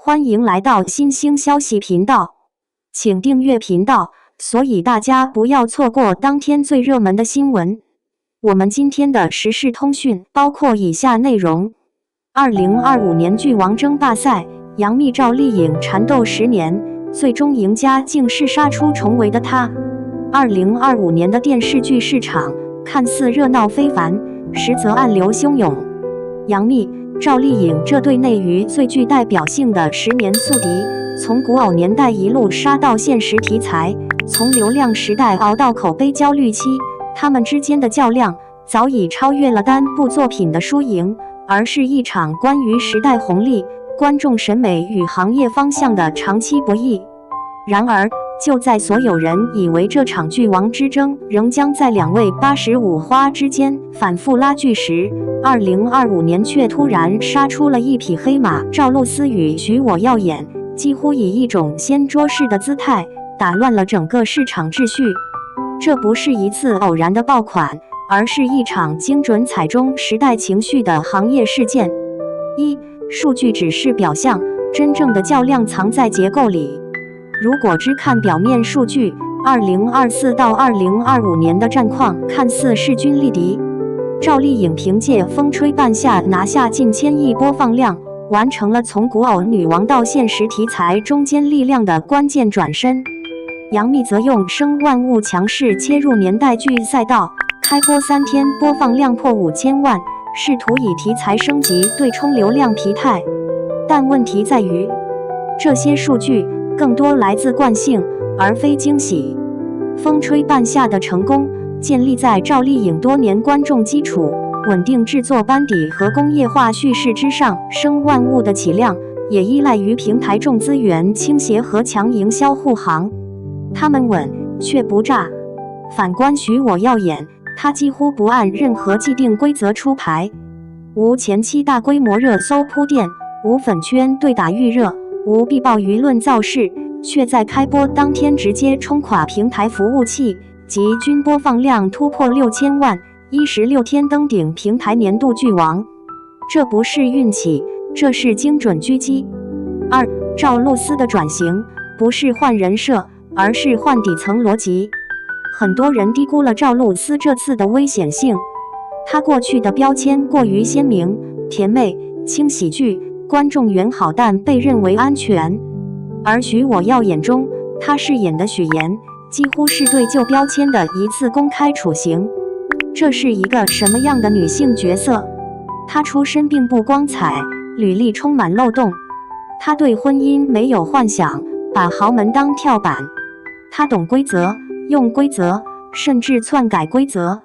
歡迎來到新興消息頻道，請訂閱頻道，所以大家不要錯過當天最熱門的新聞。我們今天的時事通訊包括以下內容：2025年劇王爭霸賽，楊冪趙麗穎纏鬥10年，最終贏家竟是殺出重圍的她。2025年的電視劇市場看似熱鬧非凡，實則暗流洶湧。楊冪、趙麗穎這對內娛最具代表性的10年宿敵，從古偶年代一路殺到現實題材，從流量時代熬到口碑焦慮期，他們之間的較量早已超越了單部作品的輸贏，而是一場關於時代紅利、觀眾審美與行業方向的長期博弈。然而，就在所有人以為這場劇王之爭仍將在兩位85花之間反覆拉鋸時，2025年卻突然殺出了一匹黑馬。趙露思與許我耀眼幾乎以一種掀桌式的姿態打亂了整個市場秩序。這不是一次偶然的爆款，而是一場精準踩中時代情緒的行業事件。數據只是表象，真正的較量藏在結構裡。如果只看表面數據，2024到2025年的戰況看似勢均力敵。趙麗穎憑借《風吹半夏》拿下近1000億播放量，完成了從古偶女王到現實題材中堅力量的關鍵轉身。楊冪則用《生萬物》強勢切入年代劇賽道，開播3天播放量破5000萬，試圖以題材升級對沖流量疲態。但問題在於，這些數據更多來自慣性，而非驚喜。風吹半夏的成功建立在趙麗穎多年觀眾基礎、穩定制作班底和工業化敘事之上，生萬物的起量也依賴於平台重資源傾斜和強營銷護航。他們穩卻不炸。反觀許我耀眼，他幾乎不按任何既定規則出牌，無前期大規模熱搜鋪墊，無粉圈對打預熱，無必報輿論造勢，卻在開播當天直接衝垮平台服務器，即均播放量突破6000萬，16天登頂平台年度劇王。這不是運氣，這是精準狙擊。趙露思的轉型不是換人設，而是換底層邏輯。很多人低估了趙露思這次的危險性，她過去的標籤過於鮮明，甜妹、輕喜劇、觀眾緣好但被認為安全。而許我耀眼中，她飾演的許妍幾乎是對舊標籤的一次公開處刑。這是一個什麼樣的女性角色？她出身並不光彩，履歷充滿漏洞。她對婚姻沒有幻想，把豪門當跳板。她懂規則，用規則，甚至篡改規則。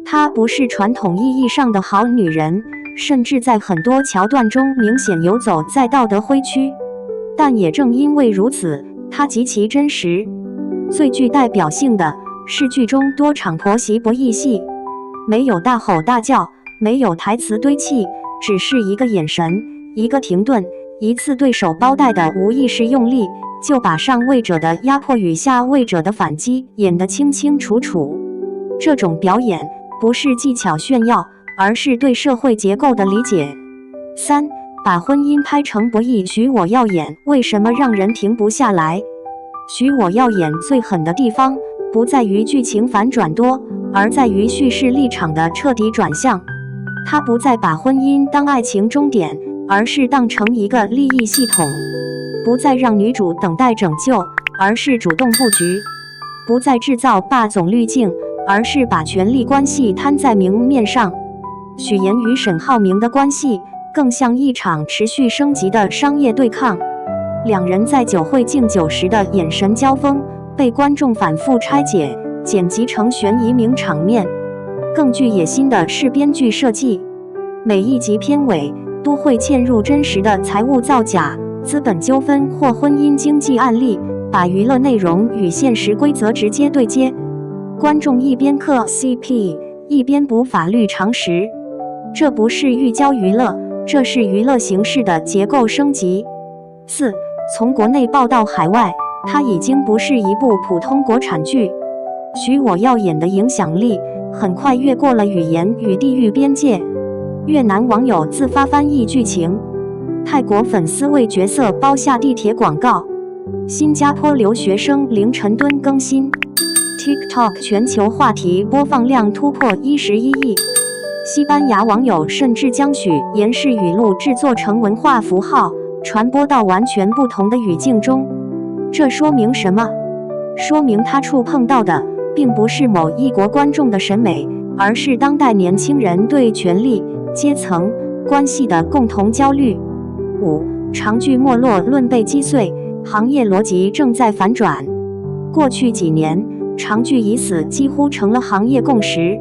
她不是傳統意義上的好女人，甚至在很多橋段中明顯游走在道德灰區。但也正因為如此，她極其真實。最具代表性的是劇中多場婆媳博弈戲，沒有大吼大叫，沒有台詞堆砌，只是一個眼神，一個停頓，一次對手包帶的無意識用力，就把上位者的壓迫與下位者的反擊演得清清楚楚。這種表演不是技巧炫耀，而是對社會結構的理解。把婚姻拍成博弈，許我耀眼為什麼讓人停不下來？許我耀眼最狠的地方不在於劇情反轉多，而在於敘事立場的徹底轉向。他不再把婚姻當愛情終點，而是當成一個利益系統；不再讓女主等待拯救，而是主動布局；不再製造霸總濾鏡，而是把權力關係攤在明面上。許妍與沈浩明的關係更像一場持續升級的商業對抗，兩人在酒會敬酒時的眼神交鋒被觀眾反覆拆解，剪輯成懸疑名場面。更具野心的是編劇設計，每一集片尾都會嵌入真實的財務造假、資本糾紛或婚姻經濟案例，把娛樂內容與現實規則直接對接。觀眾一邊嗑 CP， 一邊補法律常識。這不是寓教於樂，這是娛樂形式的結構升級。從國內報到海外，它已經不是一部普通國產劇。許我耀眼的影響力很快越過了語言與地域邊界。越南網友自發翻譯劇情，泰國粉絲為角色包下地鐵廣告。新加坡留學生凌晨蹲更新。TikTok 全球話題播放量突破11億。西班牙網友甚至將許言式語錄製作成文化符號，傳播到完全不同的語境中。這說明什麼？說明他觸碰到的並不是某一國觀眾的審美，而是當代年輕人對權力、階層關係的共同焦慮。5. 長劇沒落論被擊碎，行業邏輯正在反轉。過去幾年，長劇已死幾乎成了行業共識，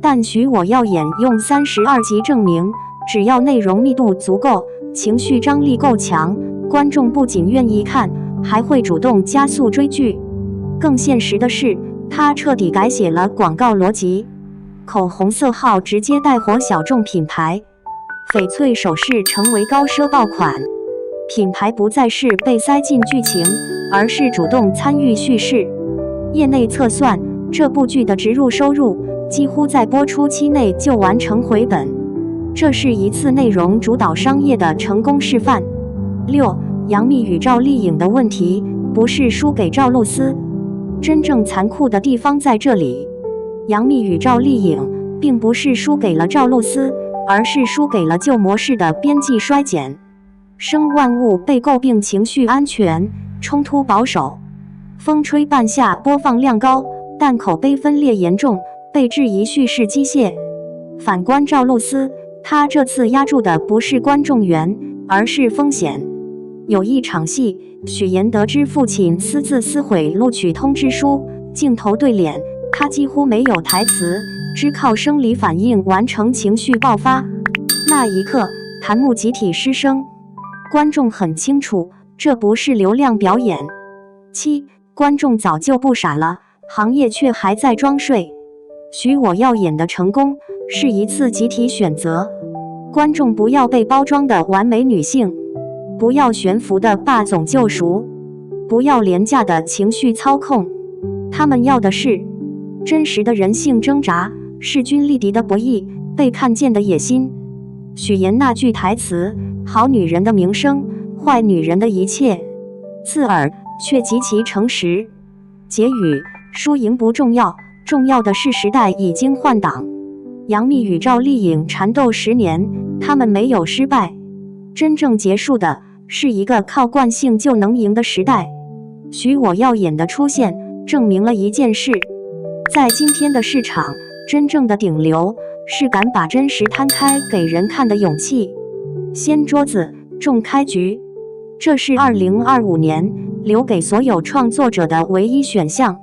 但許我要演用32集證明，只要內容密度足夠，情緒張力夠強，觀眾不僅願意看，還會主動加速追劇。更現實的是，他徹底改寫了廣告邏輯，口紅色號直接帶火小眾品牌，翡翠首飾成為高奢爆款，品牌不再是被塞進劇情，而是主動參與敘事。業內測算，這部劇的植入收入幾乎在播出期內就完成回本，這是一次內容主導商業的成功示範。6. 楊冪與趙麗穎的問題不是輸給趙露思，真正殘酷的地方在這裡。楊冪與趙麗穎並不是輸給了趙露思，而是輸給了舊模式的邊際衰減。生萬物被詬病情緒安全，衝突保守。風吹半夏播放量高，但口碑分裂嚴重，被質疑敘事機械。反觀趙露思，她這次壓住的不是觀眾緣，而是風險。有一場戲，許言得知父親私自撕毀錄取通知書，鏡頭對臉，他幾乎沒有台詞，只靠生理反應完成情緒爆發。那一刻，彈幕集體失聲。觀眾很清楚，這不是流量表演。7. 觀眾早就不傻了，行業卻還在裝睡。許我要演的成功是一次集體選擇，觀眾不要被包裝的完美女性，不要懸浮的霸總救贖，不要廉價的情緒操控，他們要的是真實的人性掙扎，勢均力敵的博弈，被看見的野心。許言那句台詞，好女人的名聲，壞女人的一切，刺耳卻極其誠實。結語：輸贏不重要，重要的是時代已經換擋。楊冪與趙麗穎纏鬥10年，他們沒有失敗，真正結束的是一個靠慣性就能贏的時代。許我要演的出現，證明了一件事：在今天的市場，真正的頂流是敢把真實攤開給人看的勇氣。掀桌子，重開局，這是2025年留給所有創作者的唯一選項。